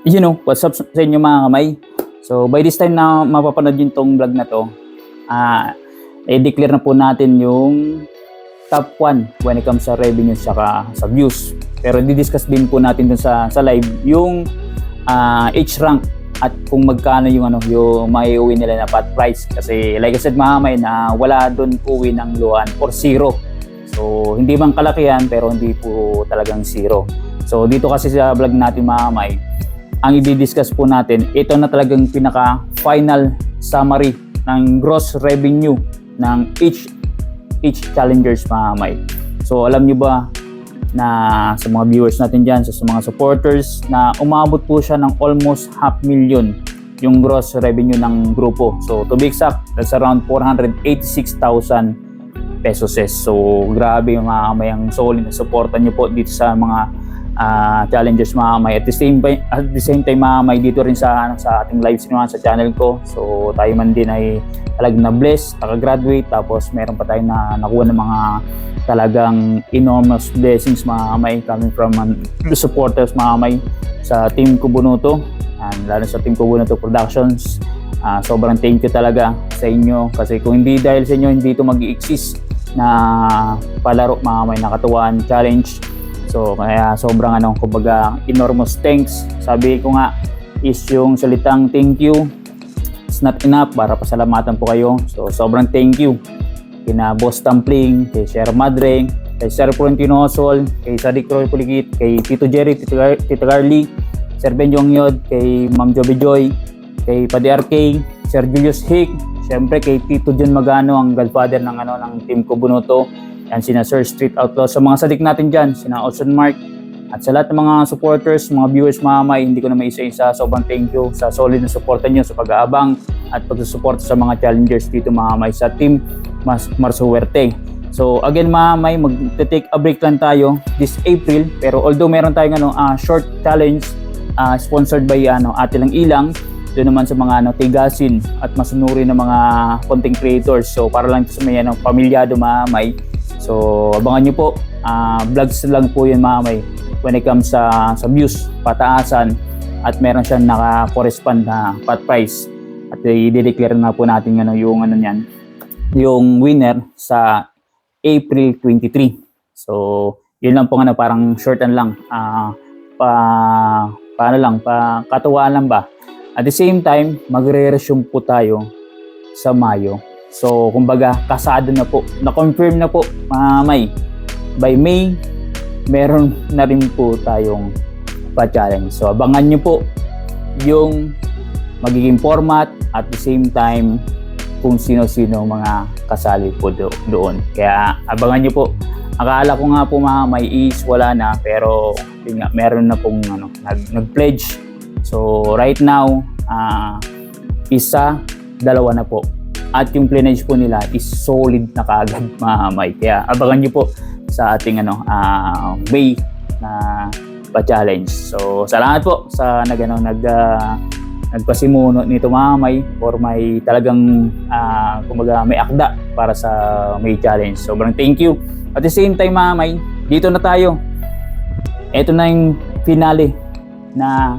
What's up sa inyo mga kamay? So, by this time na mapapanood yung tong vlog na to, i-declare na po natin yung top 1 when it comes sa revenue saka sa views. Pero di-discuss din po natin dun sa live yung each rank at kung magkano yung maiuwi nila na pot price. Kasi like I said mga kamay, na wala dun uwi ng luan or zero. So, hindi man kalakihan pero hindi po talagang zero. So, dito kasi sa vlog natin mga kamay, ang i-discuss po natin, ito na talagang pinaka-final summary ng gross revenue ng each challengers mga kamay. So alam nyo ba na sa mga viewers natin dyan, sa mga supporters, na umabot po siya ng almost 500,000 yung gross revenue ng grupo. So to be exact, that's around 486,000 pesos. So grabe mga kamay, ang solid na supportan nyo po dito sa mga challengers mga kamay. At the same time mga kamay, dito rin sa ating live stream sa channel ko. So tayo man din ay talagang na-bless, naka-graduate, tapos meron pa tayo na nakuha ng mga talagang enormous blessings mga kamay coming from the supporters mga kamay sa Team Kubunuto, and lalo sa Team Kubunuto Productions. Sobrang thank you talaga sa inyo, kasi kung hindi dahil sa inyo, hindi ito mag-i-exist na palaro mga kamay, nakatuwaan challenge. So kaya sobrang kumbaga enormous thanks. Sabi ko nga is yung salitang thank you, it's not enough para pasalamatan po kayo. So sobrang thank you kina Boss Tampling, kay Sir Madre, kay Sir Florentino Osol, kay Sadik Roy Puligit, kay Tito Jerry, Tito Carly, Sir Ben Jongyod, kay Ma'am Joby Joy, kay Padre RK, Sir Julius Hick, syempre kay Tito John Magano, ang godfather ng Team Kubunuto. Yan, sina Sir Street Outlaw, sa mga sadik natin dyan, sina Olson Mark, at sa lahat ng mga supporters, mga viewers mga kamay, hindi ko na maisa-isa. Sobrang thank you sa solid na suporta nyo, sa pag-aabang at pagsusuporta sa mga challengers dito mga kamay sa Team Marsuwerte. So again mga kamay, mag-take a break lang tayo this April, pero although meron tayong short challenge sponsored by Ate Lang Ilang, doon naman sa mga tigasin at masunuri ng mga content creators. So para lang ito sa mga pamilyado mga kamay. So abangan nyo po, vlogs lang po yun mga kamay when it comes sa views, pataasan, at meron siyang naka-correspond na pot price. At i-declare na po natin yung winner sa April 23. So yun lang po parang shortan lang, katuwaan lang ba. At the same time, magre-resume po tayo sa Mayo. So, kumbaga, kasado na po. Na-confirm na po, mga may. By May, meron na rin po tayong pa-challenge. So, abangan nyo po yung magiging format, at the same time, kung sino-sino mga kasali po doon. Kaya, abangan nyo po. Akala ko nga po mga may is wala na, pero meron na pong nag-pledge. So, right now, isa, dalawa na po. At yung pledge po nila is solid na kaagad mga kamay. Kaya abangan nyo po sa ating May na pa-challenge. So salamat po sa nagpasimuno nito mga kamay, or may talagang kumbaga may akda para sa May challenge. Sobrang thank you. At the same time mga kamay, dito na tayo. Ito na yung finale na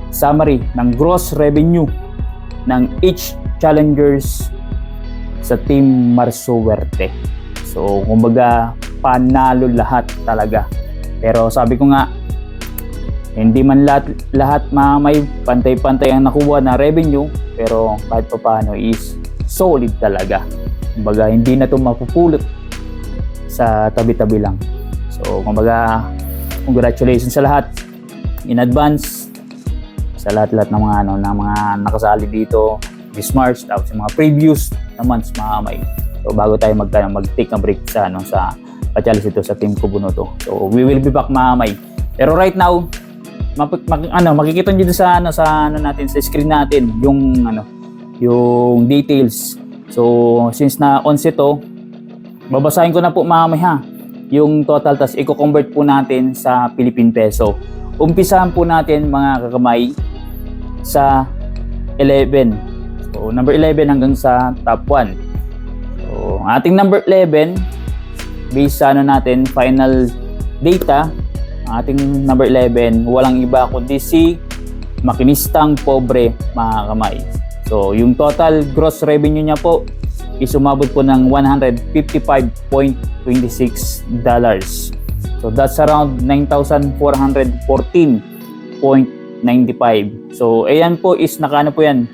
summary ng gross revenue ng each challengers sa Team Marsuwerte. So kumbaga panalo lahat talaga. Pero sabi ko nga, hindi man lahat mga may pantay-pantay ang nakuha na revenue, pero kahit pa paano is solid talaga. Kumbaga hindi na ito mapupulot sa tabi-tabi lang. So kumbaga congratulations sa lahat in advance, sa lahat-lahat ng mga nakasali dito this March, tapos yung mga previous na months mga kamay. So bago tayo mag-take a break sa pa-challenge ito sa Team Kubunuto. So we will be back mga kamay. Pero right now, makikita niyo sa natin sa screen natin yung details. So since na onset to, babasahin ko na po mga kamay yung total, tas i-convert po natin sa Philippine Peso. Umpisahan po natin mga kakamay sa 11. So, number 11 hanggang sa top 1. So, ating number 11, based sa natin, final data, ating number 11, walang iba kundi si Makinistang Pobre mga kamay. So yung total gross revenue niya po is umabot po ng $155.26. So that's around 9,414.95. So ayan po is nakaano po yan,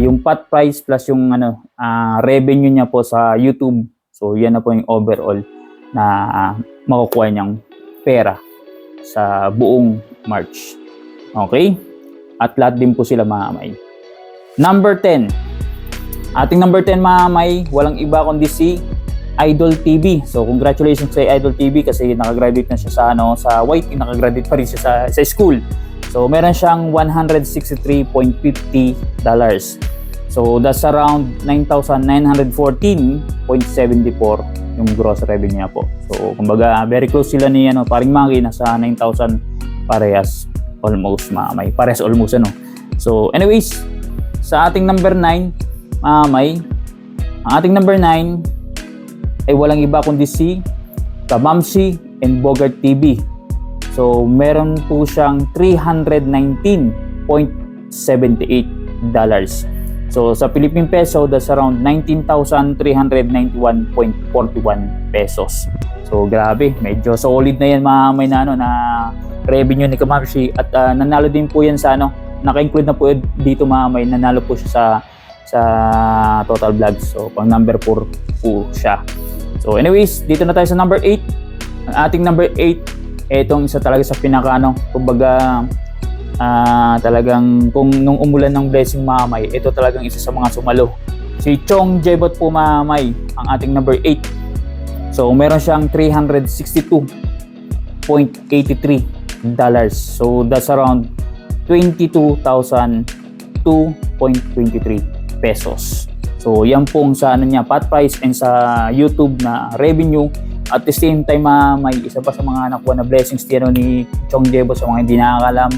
yung pot price plus yung revenue niya po sa YouTube. So yan na po yung overall na makukuha niyang pera sa buong March. Okay? At lahat din po sila mga kamay. Number 10. Ating number 10 mga kamay, walang iba kundi si Idol TV. So congratulations kay Idol TV kasi nakagraduate na siya sa YT, nakagraduate pa rin siya sa school. So meron siyang $163.50. So that's around 9,914.74 yung gross revenue niya po. So kumbaga very close sila ni paring Maki, nasa 9,000 parehas almost mga kamay. Parehas almost So anyways, sa ating number 9 mga kamay, ang ating number 9 ay walang iba kundi si Kamamsi and Bogart TV. So meron po siyang $319.78. So sa Philippine peso, that's around 19,391.41 pesos. So grabe, medyo solid na yan mga kamay na revenue ni Kamamsi. At nanalo din po yan sa naka-include na po dito mga kamay, nanalo po siya sa total vlogs. So pang number 4 po siya. So anyways, dito na tayo sa number 8. Ang ating number 8, etong isa talaga sa pinaka kumbaga talagang kung nung umulan ng blessing mga kamay, ito talagang isa sa mga sumalo. Si Chong Jebot po mga kamay, ang ating number 8. So meron siyang $362.83. So that's around 22,002.23 pesos. So yan pong sa niya pot price and sa YouTube na revenue. At the same time may isa pa sa mga nakuha na blessings ni Chong Jebot sa mga hindi nakakalam.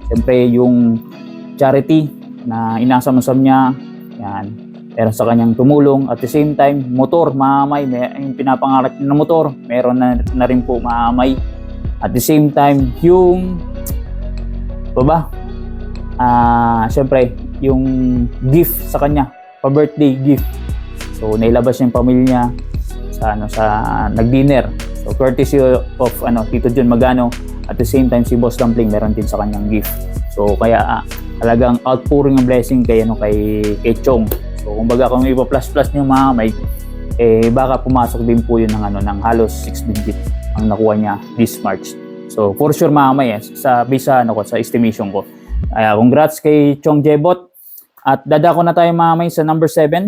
Siyempre yung charity na inasam-asam niya, yan, meron sa kanyang tumulong. At the same time, motor, may yung pinapangarap niya na motor, meron na rin po mamay. At the same time, yung siyempre, yung gift sa kanya, pa-birthday gift. So nailabas yung pamilya sa nag-dinner. So courtesy of Tito John Magano. At the same time, si Boss Dumpling meron din sa kanyang gift. So kaya talagang outpouring ng blessing kay Chong. So kumbaga kung ipa-plus-plus niyo mga kamay, baka pumasok din po yun ng halos 6 digit ang nakuha niya this March. So for sure mga kamay, sa estimation ko. Congrats kay Chong Jebot. At dadako na tayo mga kamay sa number 7.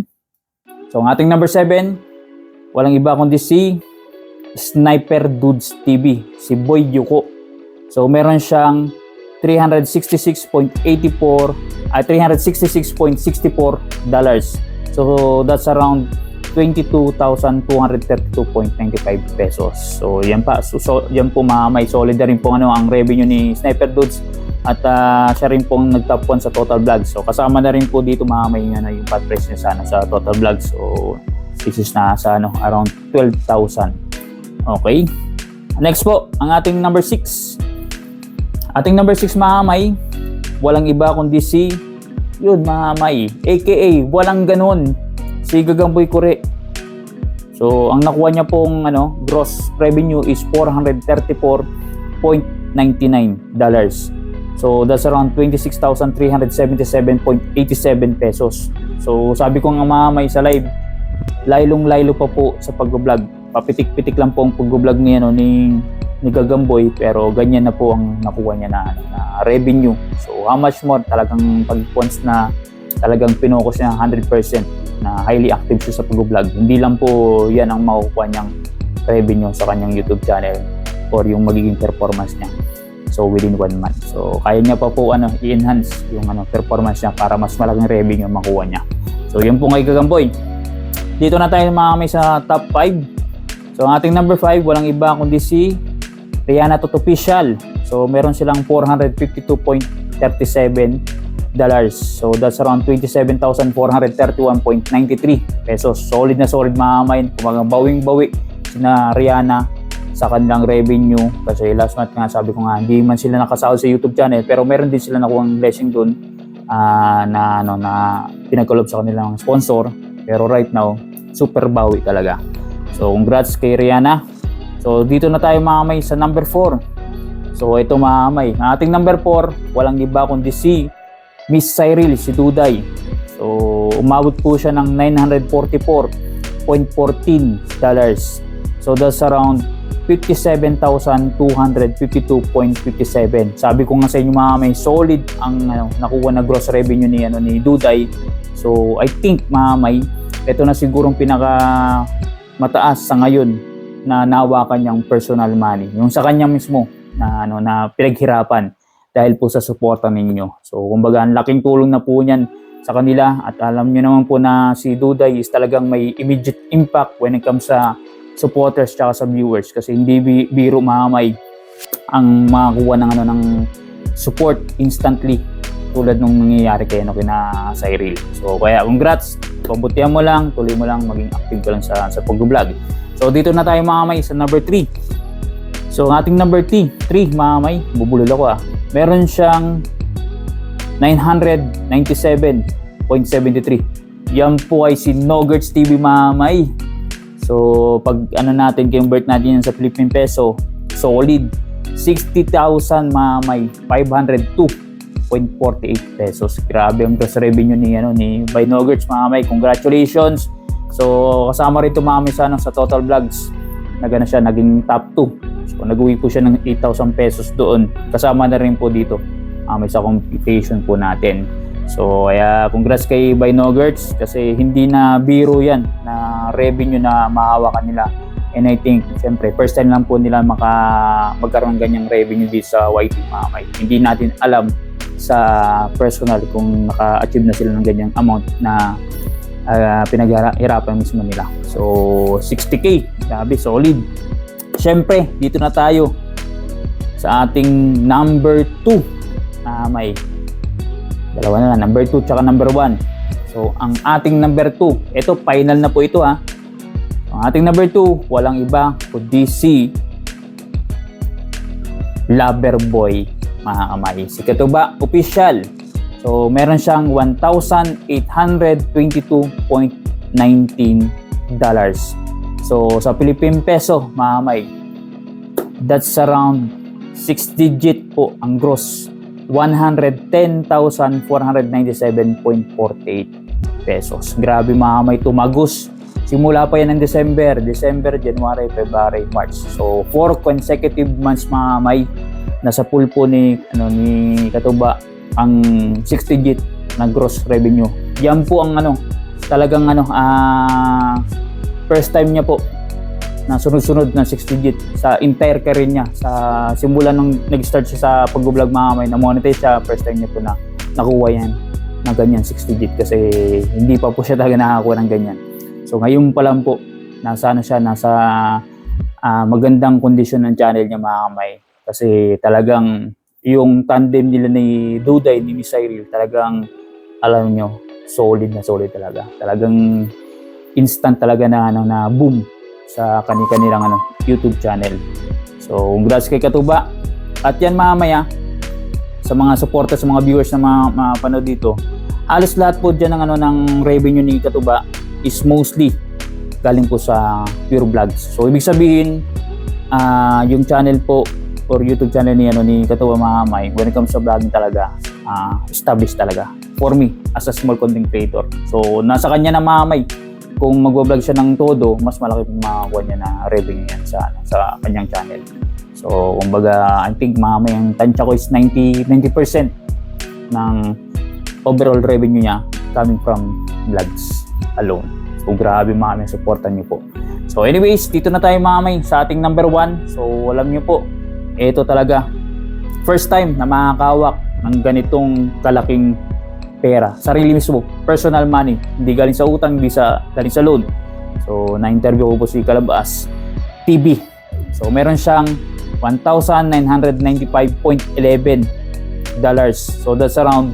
So ang ating number 7, walang iba kundi si Sniper Dudes TV, si Boy Yuko. So meron siyang $366.64. So that's around 22,232.95 pesos. So yan pa, yan po may solid na rin po ang revenue ni Sniper Dudes. At siya rin pong nag-top 1 sa total vlogs. So kasama na rin po dito yung pot price niya sa total vlogs. So this is na sa around 12,000. Okay. Next po, ang ating number 6. Ating number 6 mga kamay, walang iba kundi si mga kamay, aka walang ganon, si Gagamboy Kure. So ang nakuha niya pong gross revenue is $434.99. So that's around 26,377.87 pesos. So sabi ko nga mga kamay sa live, laylong-laylo pa po sa pag-vlog. Papitik-pitik lang po ang pag-vlog ni Gagamboy, pero ganyan na po ang nakuha niya na revenue. So how much more talagang pag once na talagang pinokus niya 100% na highly active siya sa pag-vlog. Hindi lang po yan ang makukuha niyang revenue sa kanyang YouTube channel or yung magiging performance niya. So within 1 month. So kaya niya pa po i-enhance yung performance niya para mas malaking revenue makuha niya. So yun po kay Gagamboy. Dito na tayo mga kamay sa top 5. So ang ating number 5, walang iba kundi si Rihanna Official. So meron silang $452.37. So that's around 27,431.93 pesos. Solid na solid mga kamay. Kumagang bawing-bawi sina Rihanna sa kanilang revenue. Kasi last month nga, sabi ko nga, hindi man sila nakasahod sa YouTube channel, pero meron din sila nakuhang blessing doon na pinag-collab sa kanilang sponsor. Pero right now, super bawi talaga. So congrats kay Rihanna. So dito na tayo mga kamay sa number 4. So ito mga kamay, ang ating number 4, walang iba kundi si Miss Cyril, si Duday. So umabot po siya ng $944.14. So that's around 57,252.57. Sabi ko nga sa inyo mga may solid ang nakuha na gross revenue ni Duday. So I think mga may ito na sigurong pinaka mataas sa ngayon na nawakan niyang personal money. Yung sa kanya mismo na pinaghirapan dahil po sa suporta ninyo. So kumbaga ang laking tulong na po niyan sa kanila, at alam niyo naman po na si Duday is talagang may immediate impact when it comes sa supporters tsaka sa viewers, kasi hindi biro mamay ang makakuha ng support instantly tulad nung nangyayari kina Cyril. So kaya congrats, pabutihan mo lang, tuloy mo lang, maging active ka lang sa pag-vlog. So dito na tayo mga kamay sa number 3. So ang ating number 3 mga kamay, bubulol ako meron siyang 997.73. Yan po ay si Nogerts TV mga kamay. So pag natin, convert natin yan sa Philippine peso, solid 60,000 mga kamay, 502.48 pesos. Grabe ang gross revenue ni by Nogerts mga kamay. Congratulations. So kasama rin ito mga kamay sa total vlogs. Siya naging top 2. So nag-uwi po siya ng 8,000 pesos doon. Kasama na rin po dito may sa computation po natin. So kaya congrats kay by Nogerts, kasi hindi na biro yan na revenue na mahawakan nila. And I think siyempre first time lang po nila magkaroon ng ganyang revenue dito sa YT mga kamay. Hindi natin alam sa personal kung naka-achieve na sila ng ganyang amount na pinaghirapan mismo nila. So 60k, grabe, solid. Siyempre dito na tayo sa ating number 2 na may dalawa na lang, number 2 tsaka number 1. So ang ating number 2, ito final na po ito Ang ating number 2, walang iba kundi si Loverboy mga kamay, si Katuba Official. So meron siyang $1,822.19. So sa Philippine peso mga kamay, that's around 6 digit po ang gross, 110,497.48 pesos. Grabe mga kamay, tumagos. Simula pa yan ng December, January, February, March. So 4 consecutive months mga kamay, nasa pool po ni Katuba ang 6 digit na gross revenue. Yan po ang talagang first time niya po na sunod-sunod na 6 digit sa entire career niya. Sa simula nung nag-start siya sa pag-vlog mga kamay, na monetize siya, first time niya po na nakuha yan na ganyan 6 digit, kasi hindi pa po siya talaga nakakuha ng ganyan. So ngayon pa lang po nasa magandang kondisyon ng channel niya mga kamay, kasi talagang yung tandem nila ni Duday, ni Miss Cyril, talagang alam nyo, solid na solid talaga. Talagang instant talaga na boom sa kanilang YouTube channel. So congrats kay Katuba. At yan mamaya sa mga supporters, sa mga viewers na mapanood dito, halos lahat po dyan ng revenue ni Katuba is mostly galing po sa Pure Vlogs. So ibig sabihin yung channel po or YouTube channel ni Katuba mga kamay, when it comes sa vlogging talaga, established talaga for me as a small content creator. So nasa kanya na mga kamay, kung magbablog siya ng todo, mas malaki pong makakuha niya na revenue yan sa kanyang channel. So kumbaga, I think mga may ang tansya ko is 90% ng overall revenue niya coming from vlogs alone. So grabe mga may supportan niyo po. So anyways, dito na tayo mga may sa ating number 1. So alam niyo po, ito talaga first time na makakawak ng ganitong kalaking pera, sarili mismo, personal money, hindi galing sa utang, hindi galing sa loan. So na-interview ko po si Kalabas TV. So meron siyang $1,995.11. So that's around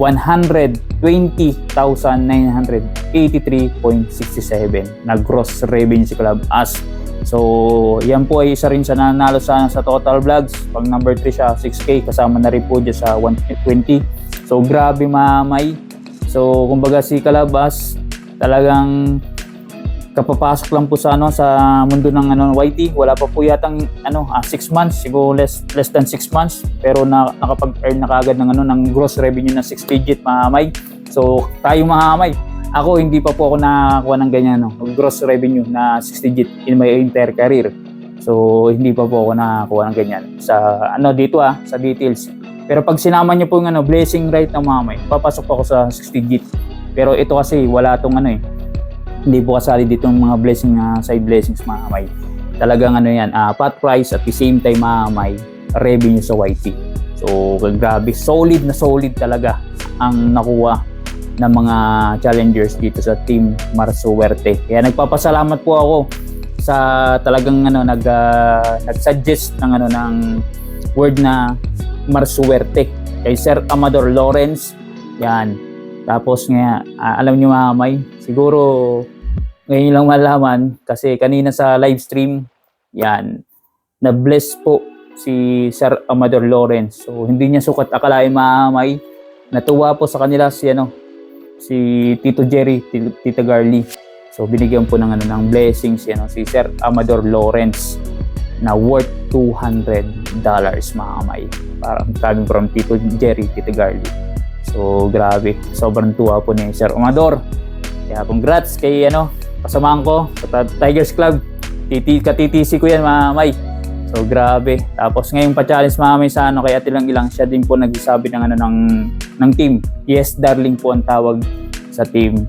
120,983.67 na gross revenue si Kalabas. So So, yan po ay isa rin sa nanalo sa total vlogs. Pag number 3 siya, 6K. Kasama na rin po dyan sa 120. So, grabe mga may. So, kumbaga si Kalabas, talagang kapapasok lang po sa mundo ng YT. Wala pa po yatang 6 months, siguro less than 6 months, pero nakapag-earn na kaagad ng gross revenue na 6 digit mga may. So tayo mga may, ako hindi pa po ako nakakuha ng ganyan gross revenue na 6 digit in my entire career. So hindi pa po ako nakakuha ng ganyan sa dito sa details. Pero pag sinama niyo po yung blessing right na mga may, papasok po ako sa 6 digit. Pero ito kasi wala tong hindi po kasali dito ng mga blessing side blessings mga may. Talagang pot price at the same time mga may revenue sa YT. So grabe, solid talaga ang nakuha ng mga challengers dito sa Team Marsuwerte. Kaya nagpapasalamat po ako sa talagang nag-suggest ng word na Marsuwerte kay Sir Amador Lawrence. Yan. Tapos nga alam niyo mga may, siguro ngayon lang malaman kasi kanina sa live stream, yan, na-bless po si Sir Amador Lawrence. So hindi niya sukat akalain mga may, natuwa po sa kanila si Tito Jerry, Tita Garly. So binigyan po ng blessings si Sir Amador Lawrence na worth $200 mga may. Parang coming from Tito Jerry, Tita Garly. So grabe, sobrang tuwa po ni Sir Amador. Kaya congrats kay kasamahan ko sa Tigers Club. Ka-TTC ko yan mga may. So grabe. Tapos ngayon pa-challenge mga may sa kay Ate Lang Ilang, siya din po nagsasabi ng team. Yes, darling po ang tawag sa team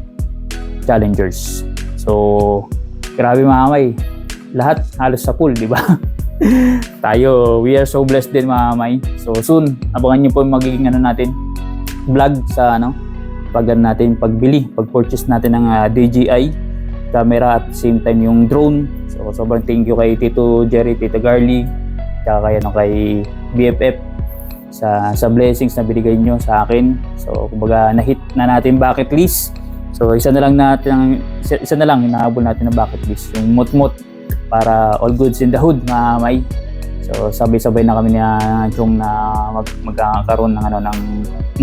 challengers. So grabe mga may. Lahat halos sa pool, di ba? Tayo, we are so blessed din mga may. So soon, abangan niyo po yung magiging natin vlog sa pag-purchase natin ng DJI camera at the same time yung drone. So sobrang thank you kay Tito Jerry, Tita Garly, kaya kay BFF sa blessings na binigay nyo sa akin. So kumbaga na-hit na natin bucket list. So isa na lang hinahabol natin na bucket list, yung mot-mot para all goods in the hood mga may. So sabay-sabay na kami ni Chong na magkakaroon ng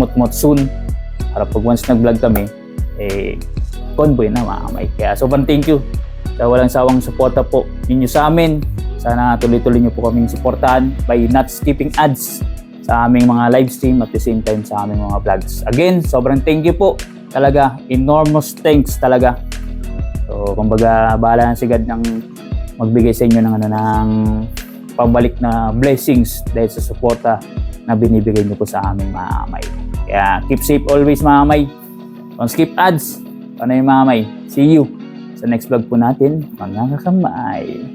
mot-mot soon para pag once nag-vlog kami convoy na mga may. Kaya sobrang thank you sa walang sawang suporta po ninyo sa amin. Sana tuloy-tuloy nyo po kaming suportahan by not skipping ads sa aming mga live stream at the same time sa aming mga vlogs. Again, sobrang thank you po. Talaga, enormous thanks talaga. So, kumbaga, bahala na si God ng magbigay sa inyo ng pabalik na blessings dahil sa suporta na binibigay nyo po sa aming mga may. Kaya, keep safe always mga may. Don't skip ads. Paano yung mga may? See you sa next vlog po natin, mga kakamay.